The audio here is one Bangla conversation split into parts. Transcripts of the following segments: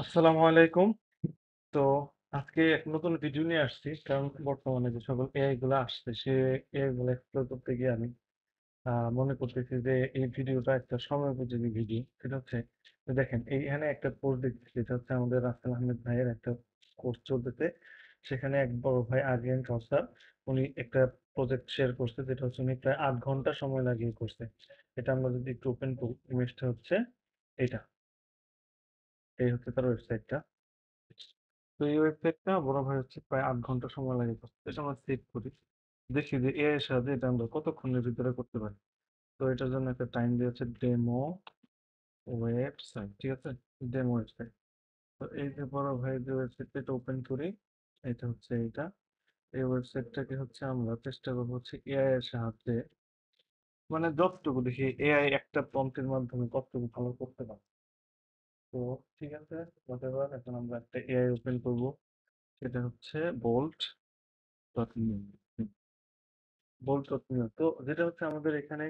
আসসালামু আলাইকুম। তো আজকে এক নতুন ভিডিও নিয়ে আসছি। কারণ বর্তমানে যে সকল এআই গুলা আসছে সে এআই গুলা এক্সপ্লোর করতে গিয়ে আমি মনে করতেছি যে এই ভিডিওটা একটা সময়োপযোগী ভিডিও। সেটা হচ্ছে যে দেখেন এইখানে একটা কোর্স দেখতেছি, যেটা হচ্ছে আমাদের রাসেল আহমেদ ভাইয়ের একটা কোর্স চলতেছে। সেখানে এক বড় ভাই আরিয়ান কাউসার উনি একটা প্রজেক্ট শেয়ার করছে, যেটা হচ্ছে উনি প্রায় ৮ ঘন্টা সময় লাগিয়ে করছে। এটা আমরা যদি একটু ওপেন করি, ইমেজটা হচ্ছে এটা, এই হচ্ছে তার ওয়েবসাইটটা। তো এই ওয়েবসাইটটা বড় ভাই হচ্ছে প্রায় ৮ ঘন্টা সময় লাগে করতে। এটা আমরা সেভ করি, দেখি যে এআই এর সাহায্যে এটা আমরা কতক্ষণের ভিতরে করতে পারি। তো এটার জন্য একটা টাইম দিয়ে হচ্ছে ডেমো ওয়েবসাইট, ঠিক আছে, ডেমো ওয়েবসাইট। তো এই যে বড় ভাই যে ওয়েবসাইটটা, এটা ওপেন করি, এটা হচ্ছে এইটা। এই ওয়েবসাইটটাকে হচ্ছে আমরা চেষ্টা করবো হচ্ছে এআই এর সাহায্যে, মানে যতটুকু দেখি এআই একটা প্রম্পটের মাধ্যমে কতটুকু ভালো করতে পারে। তো ঠিক আছে, whatever, এখন আমরা একটা এআই ওপেন করবো, সেটা হচ্ছে বোল্ট ডট নিউ। বলতে তো যেটা হচ্ছে আমাদের এখানে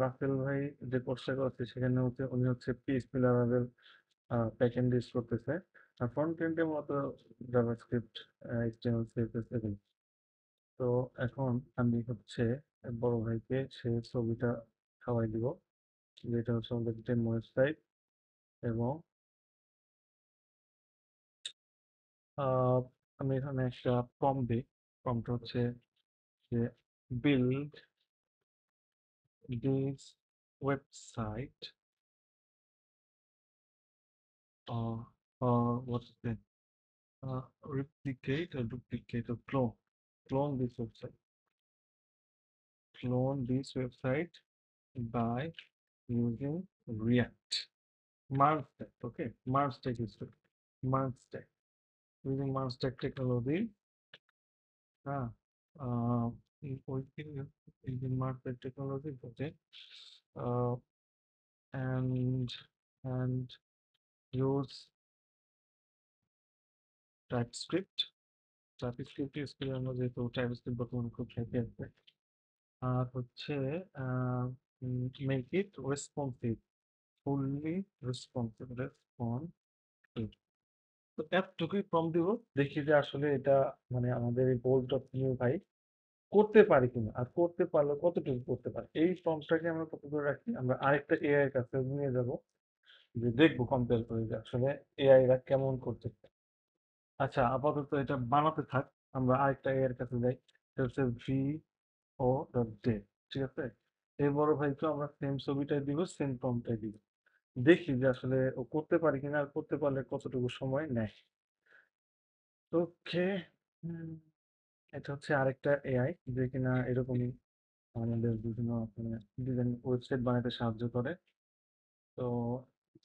রাসেল ভাই যে কোর্সটা করছে সেখানে হচ্ছে উনি হচ্ছে পিএইচপি লারাভেল ব্যাকএন্ড ইউজ করতেছে, আর ফ্রন্ট এন্ডে মতো জাভাস্ক্রিপ্ট, এইচটিএমএল সিএসএস এগুলো। তো এখন আমি হচ্ছে বড় ভাইকে সেই ছবিটা খাওয়াই দিব, যেটা হচ্ছে আমাদের ডেমো ওয়েবসাইট। এবং আহ, আমি এখানে একটা প্রম্পট দিই। প্রম্পট হচ্ছে যে build this website, what's that? Replicate or duplicate or clone this website. Clone this website by using React. Merge stack, okay? Merge stack is good. Merge stack. Using merge stack technology, uh, uh, using merge stack technology, okay? Uh, and and use TypeScript. TypeScript is clear আমরা যেহেতু TypeScript বর্তমানে খুব হেল্প আছে। আর হচ্ছে make it responsive, fully responsive, responsive. তো এতটুকুই প্রম্পট দিব, দেখি যে আসলে এটা মানে আমাদের এই বোল্ট অফ নিউ ভাই করতে পারি কিনা, আর করতে পারলে কতটুকু করতে পারে। এই প্রম্পটটাকে আমরা কত করে রাখি, আমরা আরেকটা এআই এর কাছে নিয়ে যাব, যে দেখবো কম্পেয়ার করে যে আসলে এআই রা কেমন করতে। আচ্ছা, আপাতত এটা বানাতে থাক, আমরা আরেকটা এআই এর কাছে যাই। এটা হচ্ছে ও ডট ডে, ঠিক আছে। এই বড় ভাইকে আমরা সেম ছবিটাই দিব, সেম প্রম্পটাই দিব, দেখি যে আসলে ও করতে পারে কিনা, আর করতে পারলে কতটুকু সময় নেয়। ওকে, এটা হচ্ছে আরেকটা এআই যে কিনা এরকমই আমাদের বিভিন্ন ডিজাইন ওয়েবসাইট বানাতে সাহায্য করে। তো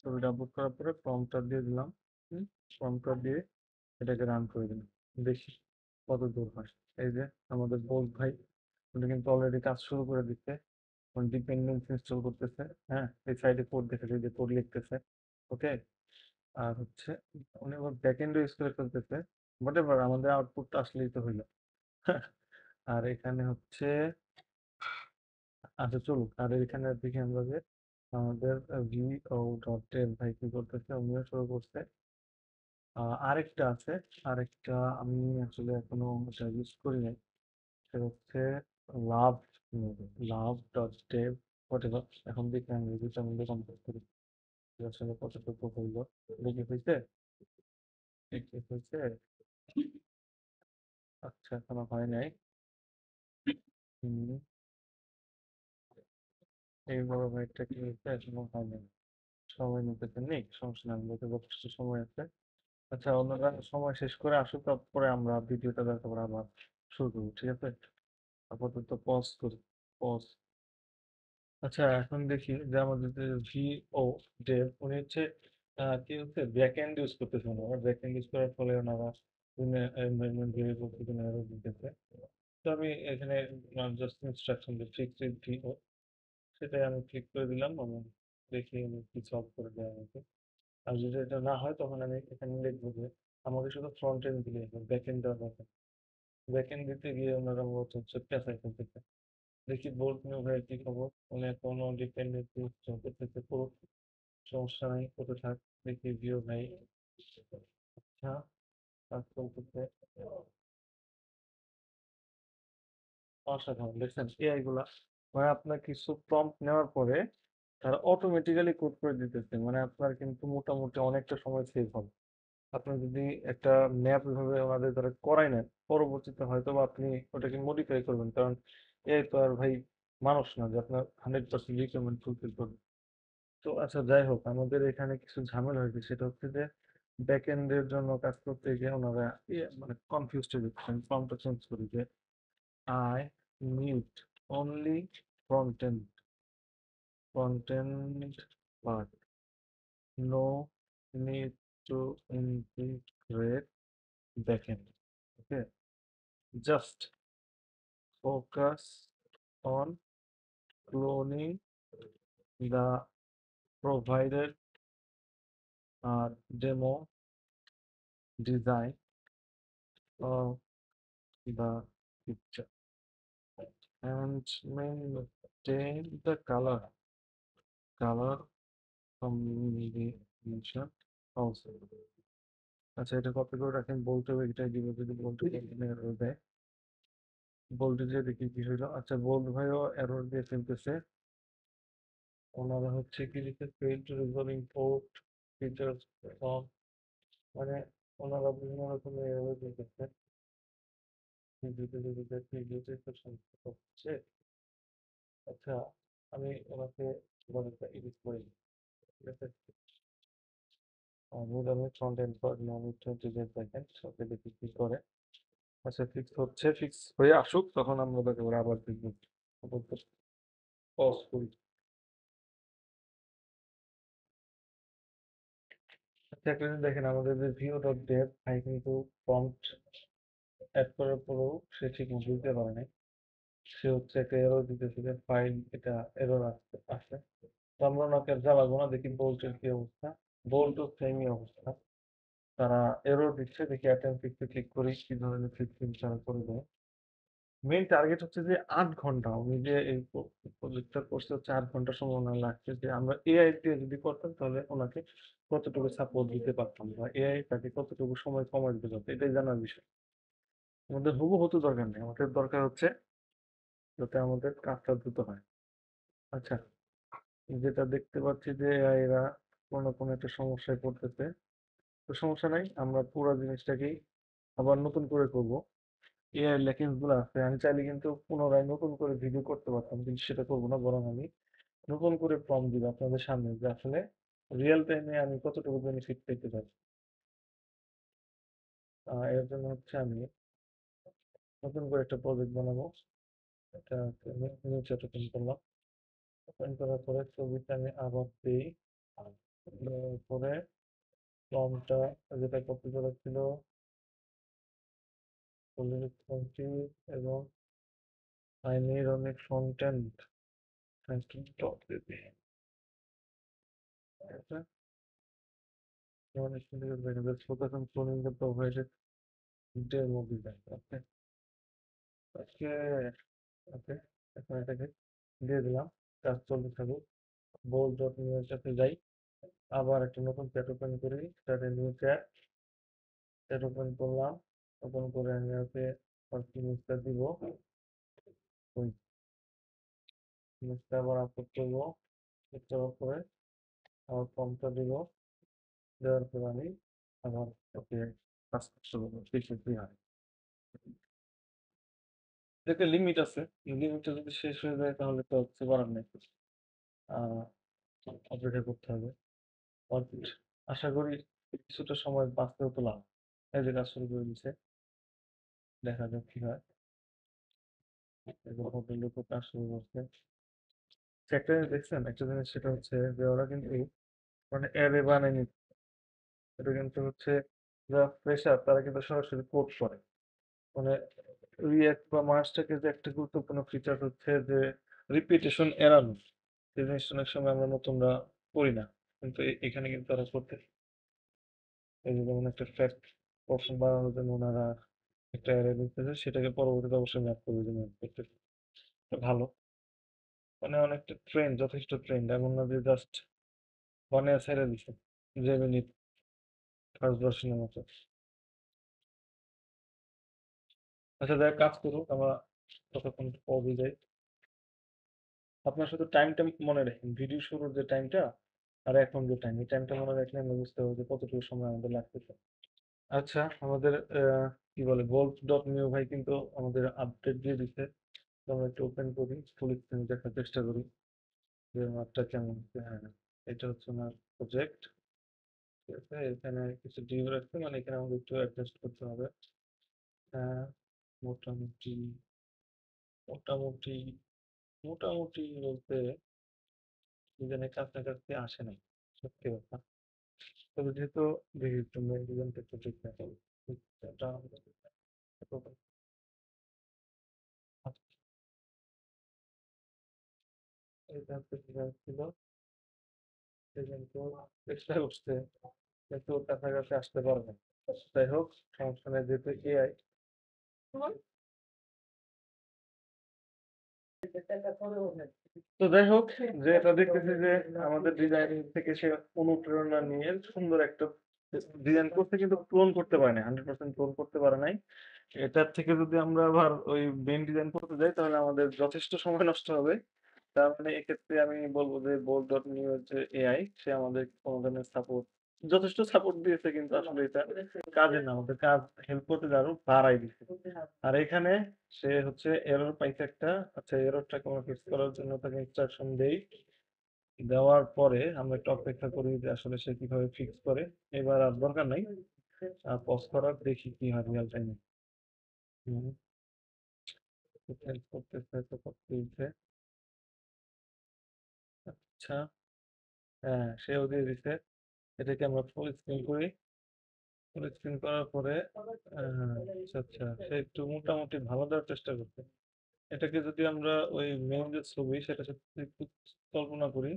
ছবিটা আপলোড করার পরে প্রম্পটটা দিয়ে দিলাম, প্রম্পটটা দিয়ে এটাকে রান করে দিলাম, দেখি কত দূর হয়। এই যে আমাদের বোস ভাই, উনি কিন্তু অলরেডি কাজ শুরু করে দিচ্ছে, ডিপেন্ডেন্স ইনস্টল করতেছে। হ্যাঁ, এই সাইডে কোড দেখেছে, যে কোড লিখতেছে। ওকে, আর হচ্ছে উনি আবার ব্যাকএন্ড ইউজ করে ফেলতেছে। হোয়াট এভার, আমাদের আউটপুটটা আসলেই তো হইলো। আর এখানে হচ্ছে, আচ্ছা চলুক, আর এখানে দেখি আমরা যে আমাদের ভি ও ডট এর ভাই কি করতেছে, উনিও শুরু করছে। আরেকটা আছে, আরেকটা আমি আসলে এখনো এটা ইউজ করি নাই, সেটা হচ্ছে লাভ, লাভ ডট ডেভ, হোয়াট এভার। এখন দেখি আমি রিভিউটার মধ্যে কমপ্লিট করি, যে আসলে কতটুকু হইলো। দেখি হয়েছে, দেখি হয়েছে। আচ্ছা, এখনো হয় নাই। হুম, এই বড় ভাইটা কি হয়েছে, এখনো হয় নাই। সময় নিতেছে, নেই সমস্যা নাই, আমাদের যথেষ্ট সময় আছে। আচ্ছা, অন্যরা সময় শেষ করে আসুক, তারপরে আমরা ভিডিওটা দেখার পর আবার শুরু করবো, ঠিক আছে। আপাতত পজ করি, পজ। আচ্ছা, এখন দেখি যে আমাদের যে ভিও ডেভ, উনি হচ্ছে কি হচ্ছে ব্যাক এন্ড ইউজ করতেছে, ওনারা ব্যাক এন্ড ইউজ করার ফলে ওনারা এনভায়রনমেন্ট ভেরিয়েবল থেকে এরর দিতেছে। তো আমি এখানে জাস্ট ইনস্ট্রাকশন যে ফিক্স উইথ ভিও, সেটাই আমি ক্লিক করে দিলাম এবং দেখি উনি কি সলভ করে দেয় আমাকে। আর যদি এটা না হয় তখন আমি এখানে লিখবো যে আমাকে শুধু ফ্রন্ট এন্ড দিলে ব্যাক এন্ড দেওয়া দরকার। ব্যাক এন্ড দিতে গিয়ে ওনারা মূলত হচ্ছে পেঁচাই ফেলতেছে। দেখি বোল্ট নিউ ভাইয়ের কি খবর, উনি কোনো ডিপেন্ডেন্সি করতেছে পুরো, সমস্যা নাই, করতে থাক। দেখি ভিও ভাই আচ্ছা, কাজ চলতেছে। অসাধারণ দেখছেন এআই গুলা মানে আপনার কিছু প্রম্পট নেওয়ার পরে তারা অটোমেটিক্যালি কোড করে দিতেছে। মানে আপনার কিন্তু মোটামুটি অনেকটা সময় সেভ হবে। আপনি যদি একটা ম্যাপ এভাবে ওনাদের দ্বারা করাই নেন, পরবর্তীতে হয়তো বা আপনি ওটাকে মডিফাই করবেন। কারণ এআই তো আর ভাই মানুষ না যে আপনার 100% রিকোয়ারমেন্ট ফুলফিল করবে। তো আচ্ছা যাই হোক, আমাদের এখানে কিছু ঝামেলা হয়েছে, সেটা হচ্ছে যে ব্যাক এন্ডের জন্য কাজ করতে গিয়ে ওনারা মানে কনফিউজড হয়ে যাচ্ছে। আমি ফর্মটা চেঞ্জ করি যে I need only front end part, no need to integrate backend. Okay, just focus on cloning the provided demo design of the picture and maintain the color combination also. আচ্ছা, এটা কপি করে রাখেন, বলতে হবে এটাই দিব, যদি বলতে এরর দেয়। বলতে যে দেখি কি হইলো। আচ্ছা, বোল্ড ভাইও এরর দিয়ে ফেলতেছে। ওনারা হচ্ছে কি লিখে fail to resolve import features from, মানে ওনারা বিভিন্ন রকমের এরর দিতেছে। ভিডিওতে তো সমস্যা হচ্ছে। আচ্ছা, আমি ওনাকে বলে এডিট করি, ঠিক আছে। আমি আমি front end for minute 28 second okay, দেখি কি করে। আচ্ছা, ফিক্স হচ্ছে, ফিক্স হয়ে আসুক তখন আমরা ওটাকে আবার দেখবো। আপাতত পজ করি। আচ্ছা, একটা জিনিস দেখেন, আমাদের যে ভিউ ডট ডেভ ভাই কিন্তু প্রম্পট অ্যাড করার পরেও সে ঠিক বুঝতে পারে নাই। সে হচ্ছে একটা এরর দিতেছে যে ফাইল এটা এরর আসছে। তো আমরা ওনাকে আর জ্বালাবো না, দেখি বোল্টের কি অবস্থা। বোল্টও সেমই অবস্থা, তারা এরর দিচ্ছে। দেখি অ্যাটেম্প ফিক্সে ক্লিক করি কি ধরনের ফিক্সিং তারা করে দেয়। মেইন টার্গেট হচ্ছে যে 8 ঘন্টা, উনি যে এই প্রজেক্টটা করছে হচ্ছে 8 ঘন্টা সময় ওনার লাগছে। যে আমরা এআই দিয়ে যদি করতাম তাহলে ওনাকে কতটুকু সাপোর্ট দিতে পারতাম, বা এআই তাকে কতটুকু সময় কমায় দিতে পারতো, এটাই জানার বিষয়। আমাদের হুবহু তো দরকার নেই, আমাদের দরকার হচ্ছে যাতে আমাদের কাজটা দ্রুত হয়। আচ্ছা, যেটা দেখতে পাচ্ছি যে এআই এরা কোনো না কোনো একটা সমস্যায় পড়তেছে। তো সমস্যা নাই, আমরা পুরো জিনিসটাকেই আবার নতুন করে করব। এআই ল্যাকিংস গুলো আছে, আমি চাইলে কিন্তু পুনরায় নতুন করে ভিডিও করতে পারতাম, কিন্তু সেটা করবো না। বরং আমি নতুন করে প্রম্পট দিব আপনাদের সামনে যে আসলে রিয়েল টাইমে আমি কতটুকু বেনিফিট পেতে পারি। এর জন্য হচ্ছে আমি নতুন করে একটা প্রজেক্ট বানাবো। এটা নিচে ওপেন করলাম। ওপেন করার পরে ছবিটা আমি আবার দিই। দেওয়ার পরে ফর্মটা যেটা কপি করা ছিল এবং I need only front-end dot pp. Okay. No one is going to focus on cloning the provided demo design. Okay. Okay. Okay. এখন এটাকে দিয়ে দিলাম, কাজ চলতে থাকুক। বোল্ড ডট নিউ এর সাথে যাই, আবার একটা নতুন চ্যাট ওপেন করি, চ্যাটে নিউ চ্যাট ওপেন করলাম। ওপেন করে আমি ওকে জিনিসটা দিব, ওই জিনিসটা আবার আপলোড করবো। এটা করে আবার ফর্মটা দিব, দেওয়ার পর আমি আবার ওকে কাজ করতে বলবো, দেখি কি হয়। একটা লিমিট আছে, লিমিটটা যদি শেষ হয়ে যায় তাহলে তো হচ্ছে করার নেই, আহ অপেক্ষা করতে হবে। বাট আশা করি কিছুটা সময় বাঁচতেও তো লাভ। এই যে কাজ শুরু করে দিচ্ছে, দেখা যাক কি হয়। এবং হোটেল লোকও কাজ শুরু করছে। একটা জিনিস দেখছেন, একটা জিনিস সেটা হচ্ছে যে ওরা কিন্তু মানে অ্যারে বানায়নি। এটা কিন্তু হচ্ছে যারা ফ্রেশার তারা কিন্তু সরাসরি কোড করে। মানে রিঅ্যাক্ট বা মার্সটাকে যে একটা গুরুত্বপূর্ণ ফিচার হচ্ছে যে রিপিটেশন এড়ানো। এই জিনিসটা অনেক সময় আমরা নতুনরা করি না, কিন্তু এখানে কিন্তু তারা করতে। এই যে যেমন একটা ফ্যাক্ট পোর্শন বানানোর জন্য ওনারা একটা অ্যারে দিতেছে, সেটাকে পরবর্তীতে অবশ্যই ম্যাপ করে দিবেন করতে। এটা ভালো, মানে অনেকটা ট্রেন্ড, যথেষ্ট ট্রেন্ড, এমন না যে জাস্ট বানিয়ে ছেড়ে দিছে জেমিনি ফার্স্ট ভার্সনের মতো। আচ্ছা যাই হোক, কাজ করুক, আমরা ততক্ষণ পৌঁছে যাই। আপনার শুধু টাইমটা মনে রাখেন, ভিডিও শুরুর যে টাইমটা আর এখন যে টাইম, এই টাইমটা মনে রাখলে আমরা বুঝতে পারবো যে কতটুকু সময় আমাদের লাগতেছে। আচ্ছা, আমাদের কি বলে গোল্ড ডট নিউ ভাই কিন্তু আমাদের আপডেট দিয়ে দিচ্ছে। তো আমরা একটু ওপেন করি, ফুল স্ক্রিন দেখার চেষ্টা করি যে মাপটা কেমন হচ্ছে। হ্যাঁ, এটা হচ্ছে আমার প্রজেক্ট। ঠিক আছে, এখানে কিছু ডিউ রাখছে, মানে এখানে আমাদের একটু অ্যাডজাস্ট করতে হবে। হ্যাঁ, মোটামুটি মোটামুটি মোটামুটি বলতে ডিজাইনের কাছাকাছি আসে নাই, সত্যি কথা। তবে যেহেতু দেখি একটু মেন ডিজাইনটা একটু ঠিক না, এটা আমাদের এটা হচ্ছে ডিজাইন ছিল, সে কিন্তু চেষ্টা করছে কিন্তু ওর কাছাকাছি আসতে পারবে না। যাই হোক, সমস্যা নেই, যেহেতু এআই। তো যাই হোক, যে এটা দেখতেছি যে আমাদের ডিজাইন থেকে সে অনুপ্রেরণা নিয়ে সুন্দর একটা ডিজাইন করতে, কিন্তু ক্লোন করতে পারে না, 100% ক্লোন করতে পারে নাই। এটার থেকে যদি আমরা আবার ওই মেইন ডিজাইন করতে যাই তাহলে আমাদের যথেষ্ট সময় নষ্ট হবে। তার মানে এক্ষেত্রে আমি বলবো যে বোল্ড ডট নিউ এর যে এআই, সে আমাদের কোনো ধরনের সাপোর্ট, যথেষ্ট সাপোর্ট দিয়েছে, কিন্তু আসলে এটা কাজে না, আমাদের কাজ হেল্প করতে আরো বাড়াই দিচ্ছে। আর এখানে সে হচ্ছে এরর পাইছে একটা। আচ্ছা, এররটাকে আমরা ফিক্স করার জন্য তাকে ইনস্ট্রাকশন দেই। দেওয়ার পরে আমরা একটু অপেক্ষা করি যে আসলে সে কিভাবে ফিক্স করে। এবার আর দরকার নাই পজ করার, দেখি কি হয় রিয়াল টাইমে। হুম, হেল্প করতেছে তো করতেইছে। আচ্ছা, হ্যাঁ, সেও দিয়ে দিছে। এটাকে আমরা ফুল স্ক্রিন করি। ফুল স্ক্রিন করার পরে আচ্ছা আচ্ছা, সে একটু মোটামুটি ভালো দেওয়ার চেষ্টা করছে। এটাকে যদি আমরা ওই মেইন যে ছবি সেটা সাথে একটু কল্পনা করি,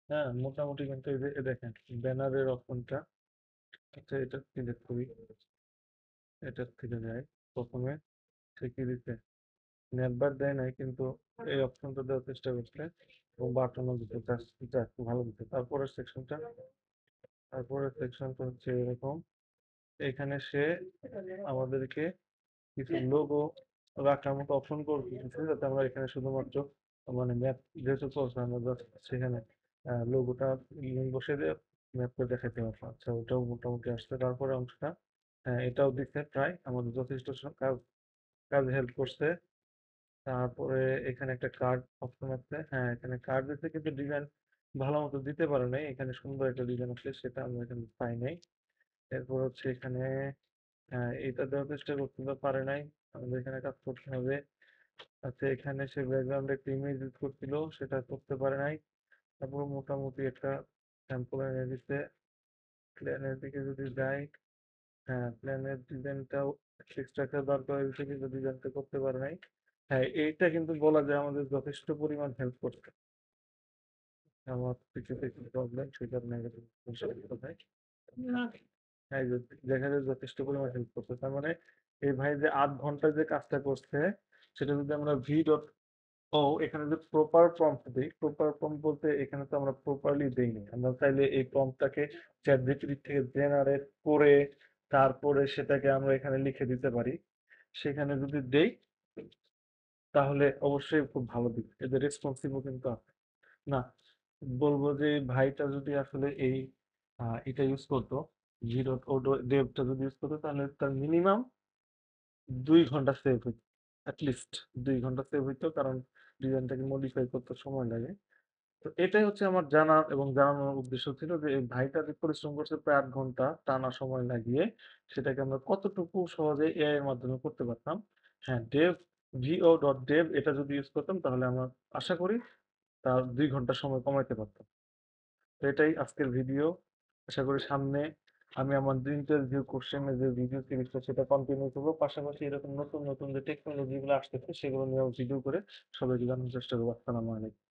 হ্যাঁ, মোটামুটি কিন্তু এই যে দেখেন ব্যানারের অপশনটা। আচ্ছা, এটা সিলেক্ট করি, এটার থেকে যাই। প্রথমে সে কি দিচ্ছে, নেটবার দেয় নাই, কিন্তু এই অপশনটা দেওয়ার চেষ্টা করছে এবং বাটনও দিতে এটা একটু ভালো দিচ্ছে। তারপরের সেকশনটা হচ্ছে এরকম। এখানে সে আমাদেরকে কিছু লোগো রাখার মতো অপশন করে দিয়েছে, যাতে আমরা এখানে শুধুমাত্র মানে ম্যাপ যেহেতু চলছে আমরা just সেখানে লোগোটা লিঙ্ক বসিয়ে দিয়ে ম্যাপটা দেখাতে পারবো। আচ্ছা, ওটাও মোটামুটি আসছে। তারপরে অংশটা, হ্যাঁ, এটাও দিচ্ছে, প্রায় আমাদের যথেষ্ট কাজ কাজ হেল্প করছে। তারপরে এখানে একটা কার্ড অপশন আছে, হ্যাঁ, এখানে কার্ড দিতে, কিন্তু ডিজাইন ভালো মতো দিতে পারে নাই। এখানে সুন্দর একটা ডিজাইন আছে, সেটা আমরা এখানে পাই নাই। এরপর হচ্ছে এখানে, হ্যাঁ, এটা দেওয়ার চেষ্টা করতে পারে নাই, আমাদের এখানে কাজ করতে হবে। আচ্ছা, এখানে সে ব্যাকগ্রাউন্ডে একটা ইমেজ ইউজ করছিল, সেটা করতে পারে নাই। তারপর মোটামুটি একটা স্যাম্পল এনে দিতে। প্ল্যানের দিকে যদি যাই, হ্যাঁ, প্ল্যানের ডিজাইনটাও এক্সট্রা দরকার হয়েছে, কিন্তু ডিজাইনটা করতে পারে নাই। হ্যাঁ, এইটা কিন্তু বলা যায় আমাদের যথেষ্ট পরিমাণ হেল্প করছে। আমার কিছুতে একটু প্রবলেম, সেটা নেগেটিভ কোথায় না, হ্যাঁ, এই যে দেখা যায় যথেষ্ট পরিমাণ হেল্প করছে। তার মানে এই ভাই যে 8 ঘন্টা যে কাজটা করছে, সেটা যদি আমরা ভি ডট ও এখানে যে প্রপার প্রম্পট দিই, প্রপার প্রম্পট বলতে এখানে তো আমরা প্রপারলি দেইনি। আমরা চাইলে এই প্রম্পটটাকে চ্যাট জিপিটি থেকে জেনারেট করে তারপরে সেটাকে আমরা এখানে লিখে দিতে পারি। সেখানে যদি দেই তাহলে অবশ্যই খুব ভালো দিক, এদের রেসপন্সিভও কিন্তু আছে। না, বলবো যে এই ভাইটা যদি আসলে এই এটা ইউজ করতো, জিরো ডেভটা যদি ইউজ করতো, তাহলে তার মিনিমাম 2 ঘন্টা সেভ হইতো, অ্যাটলিস্ট 2 ঘন্টা সেভ হইতো, কারণ ডিজাইনটাকে মডিফাই করতে সময় লাগে। তো এটাই হচ্ছে আমার জানা এবং জানানোর উদ্দেশ্য ছিল যে এই ভাইটা যে পরিশ্রম করছে প্রায় 8 ঘন্টা টানা সময় লাগিয়ে, সেটাকে আমরা কতটুকু সহজে এআই এর মাধ্যমে করতে পারতাম। হ্যাঁ, vo.dev এটা যদি ইউজ করতাম তাহলে আমরা আশা করি তার 2 ঘন্টা সময় কমাইতে পারতাম। তো এটাই আজকের ভিডিও। আশা করি সামনে আমি আমার ইন্টারভিউ কোশ্চেনের যে ভিডিও সিরিজটা সেটা কন্টিনিউ করবো। পাশাপাশি এরকম নতুন নতুন যে টেকনোলজি গুলো আসতেছে সেগুলো নিয়েও ভিডিও করে সবাইকে জানানোর চেষ্টা করবো। আসসালামু আলাইকুম।